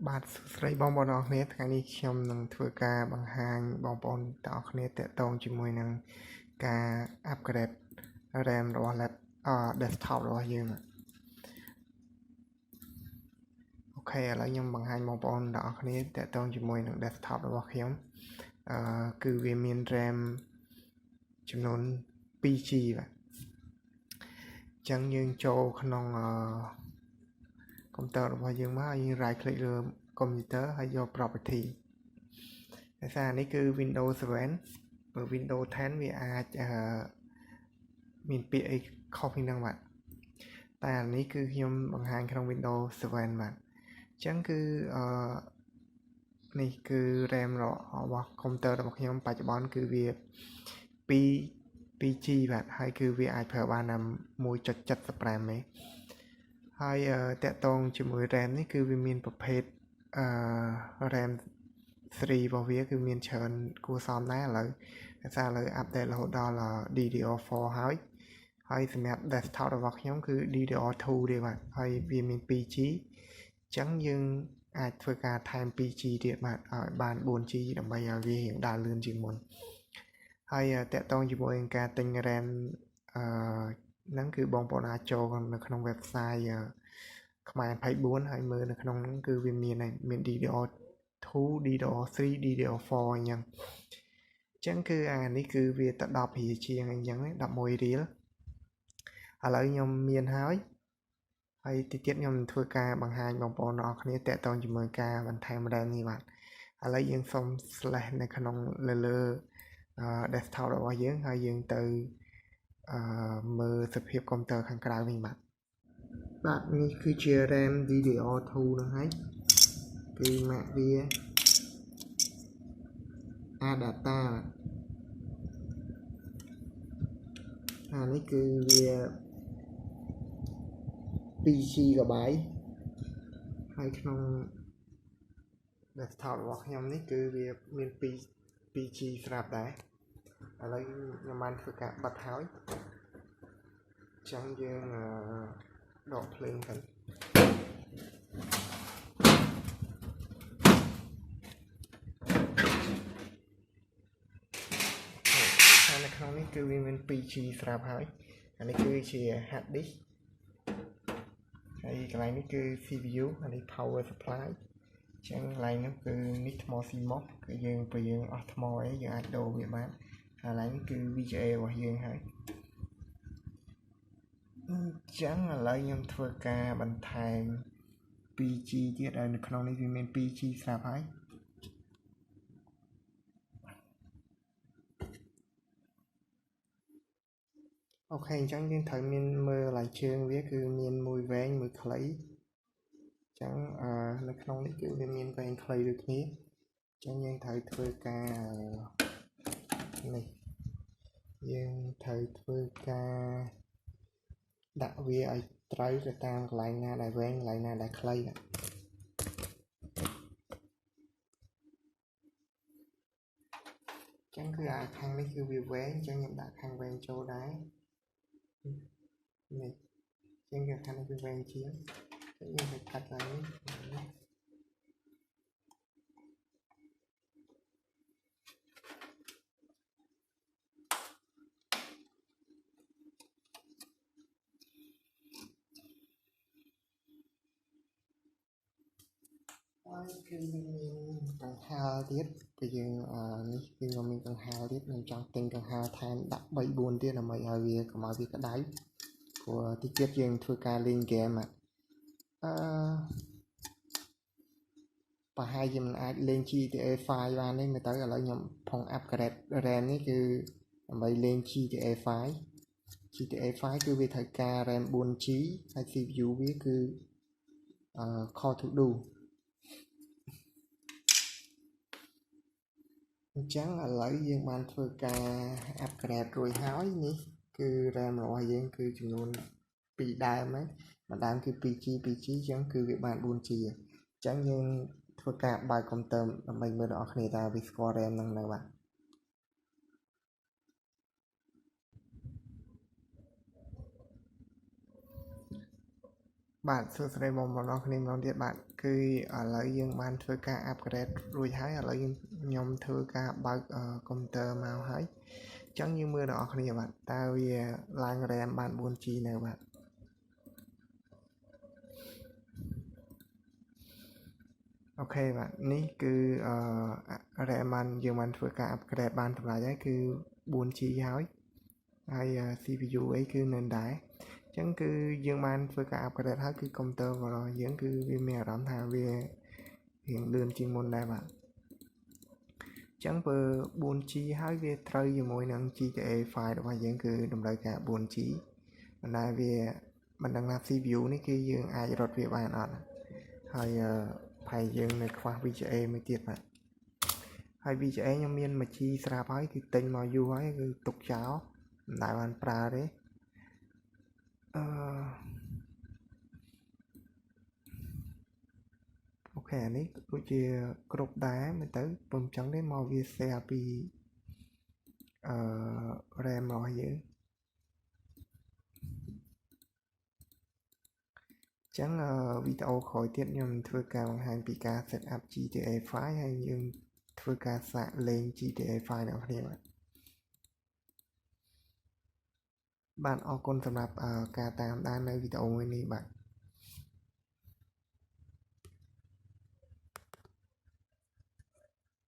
បាទស្រីបងប្អូនទាំងអស់គ្នាថ្ងៃនេះខ្ញុំនឹងធ្វើការបង្ហាញបងប្អូនទាំងអស់គ្នាទាក់ទងជាមួយនឹងការ upgrade RAM របស់ desktop របស់យើងអូខេឥឡូវខ្ញុំបង្ហាញបងប្អូនទាំងអស់គ្នាទាក់ទងជាមួយនឹង desktop របស់ខ្ញុំគឺវាមាន RAM ចំនួន 2GB បាទអញ្ចឹងយើងចូលក្នុងកុំព្យូទ័ររបស់យើងមកហើយយើង right click លើកុំព្យូទ័រហើយយក property ដោយសារនេះគឺ Windows 7 បើ Windows 10 វាអាចមានពាក្យអីខុសពីហ្នឹងបាទតែអានេះគឺខ្ញុំបង្ហាញក្នុង Windows 7 បាទអញ្ចឹងគឺនេះគឺ RAM របស់កុំព្យូទ័ររបស់ខ្ញុំបច្ចុប្បន្នគឺវា 2GB បាទហើយគឺវាអាចប្រើបានដល់ 1.75 មេហើយតាក់ទងជាមួយ RAM នេះគឺវាមានប្រភេទRAM 3របស់វាគឺមានច្រើនគួរសមដែរឥឡូវដោយសារឥឡូវអាប់ដេតរហូតដល់ DDR4 ហើយសម្រាប់ desktop របស់ខ្ញុំគឺ DDR2 ទេបាទហើយវាមាន 2G អញ្ចឹងយើងអាចធ្វើការថែម 2G ទៀតបាទឲ្យបាន 4G ដើម្បីឲ្យវារៀងដើរលឿនជាងមុនហើយតាក់ទងជាមួយនឹងការទិញ RAM ហ្នឹងគឺបងប្អូនអាចចូលនៅក្នុង website ខ្មែរ24ហើយមើលនៅក្នុងហ្នឹងគឺវាមានDDR2 DDR3 DDR4 អញ្ចឹងគឺអានេះគឺវាទៅ10រៀលជាងអញ្ចឹង11រៀលឥឡូវខ្ញុំមានហើយតិចទៀតខ្ញុំធ្វើការបង្ហាញបងប្អូនទាំងអស់គ្នាតាក់ទងជាមួយការបន្ថែម RAM នេះបាទឥឡូវយើងសុំ slash នៅក្នុងលើ desktop របស់យើងហើយយើងទៅមើលសភាពកុំព្យូទ័រខាងក្រៅវិញបាទនេះគឺជា RAM DDR2 ហ្នឹងហើយគឺ Mac វា Adata អានេះគឺវា 2GB ហើយក្នុង desktop របស់ខ្ញុំនេះគឺវាមាន 2G ស្រាប់ដែរឥឡូវខ្ញុំបានធ្វើការបិទហើយអញ្ចឹងយើងដកភ្លើងទៅហើយនៅក្នុងនេះគឺវាមាន 2G ស្រាប់ហើយអានេះគឺជា hard disk ហើយកន្លែងនេះគឺ CPU អានេះ power supply អញ្ចឹងកន្លែងនេះគឺនេះថ្ម CMOS គឺយើងអស់ថ្មអីយើងអាចដូរវាបានកន្លែងនេះគឺ VGA របស់យើងហើយអញ្ចឹងឥឡូវខ្ញុំធ្វើការបន្ថែម 2G ទៀតហើយនៅក្នុងនេះវាមាន 2G ស្រាប់ហើយអូខេអញ្ចឹងយើងត្រូវមានមើលកន្លែងជើងវាគឺមានមួយវែងមួយខ្លីអញ្ចឹងនៅក្នុងនេះគឺវាមានវែងខ្លីដូចគ្នាអញ្ចឹងយើងត្រូវធ្វើការនេះយើងត្រូវធ្វើការដាក់វាឲ្យត្រូវទៅតាមកន្លែងណាដែលវែងកន្លែងណាដែលខ្លីចឹងគឺខាងនេះគឺវាវែងអញ្ចឹងខ្ញុំដាក់ខាងវែងចូលដែរនេះអញ្ចឹងខាងនេះវាវែងជាងយើងទៅកាត់ឡើងនេះហើយគឺមានកង្ហារទៀតគឺយើងនេះគឺខ្ញុំមានកង្ហារទៀតខ្ញុំចង់ទិញកង្ហារថែមដាក់ 3 4 ទៀតដើម្បីឲ្យវាកុំឲ្យវាក្តៅព្រោះតិចទៀតយើងធ្វើការលេងហ្គេមប្រហែលជាមិនអាចលេង GTA 5 បានទេមើលទៅឥឡូវខ្ញុំផុង upgrade RAM នេះគឺដើម្បីលេង GTA 5 គឺវាត្រូវការ RAM 4G ហើយ CPU វាគឺ Core 2 Duo អញ្ចឹងឥឡូវយើងបានធ្វើការ upgrade រួចហើយនេះគឺ RAM របស់យើងគឺចំនួន2ដើមហ្នឹងមួយដើមគឺ 2G អញ្ចឹងគឺវាបាន 4G អញ្ចឹងយើងធ្វើការបើកកុំព្យូទ័រដើម្បីមើលដល់អ្នកគ្នាតើវាស្គាល់ RAM ហ្នឹងនៅបាទ បាទសួស្តីបងប្អូនអរគ្នាម្ដងទៀតបាទគឺឥឡូវយើងបានធ្វើការ upgrade រួចហើយឥឡូវខ្ញុំធ្វើការបើកកុំព្យូទ័រមកហើយអញ្ចឹងយើងមើលដល់អ្នកគ្នាបាទតើវាឡើង RAM បាន 4G នៅបាទអូខេបាទនេះគឺRAM បានយើងបានធ្វើការ upgrade បានតម្លៃហើយគឺ 4G ហើយ CPU អីគឺនៅដែរអញ្ចឹងគឺយើងបានធ្វើការ upgrade ហើយគឺកុំព្យូទ័ររបស់យើងគឺវាមានអារម្មណ៍ថាវារៀងលឿនជាងមុនដែរបាទអញ្ចឹងបើ 4G ហើយវាត្រូវជាមួយនឹង GTA 5របស់យើងគឺតម្រូវការ 4G ប៉ុន្តែវាមិនដឹងថា CPU នេះគឺយើងអាចរត់វាបានអត់ហើយផែយើងនៅខ្វះ VGA មួយទៀតបាទហើយ VGA ខ្ញុំមានមួយ G ស្រាប់ហើយគឺទិញមកយូរហើយគឺទុកចោលមិនដែលបានប្រើទេអូខេអានេះដូចជាគ្រប់ដែរមើលទៅពុំចឹងទេមកវា share ពីRAM របស់យើងចឹងវីដេអូក្រោយទៀតខ្ញុំធ្វើការបង្ហាញពីការ set up GTA 5ហើយយើងធ្វើការសាកលេង GTA 5អ្នកគ្នាបាទអរគុណសម្រាប់ការតាមដាននៅវីដេអូមួយនេះបាទ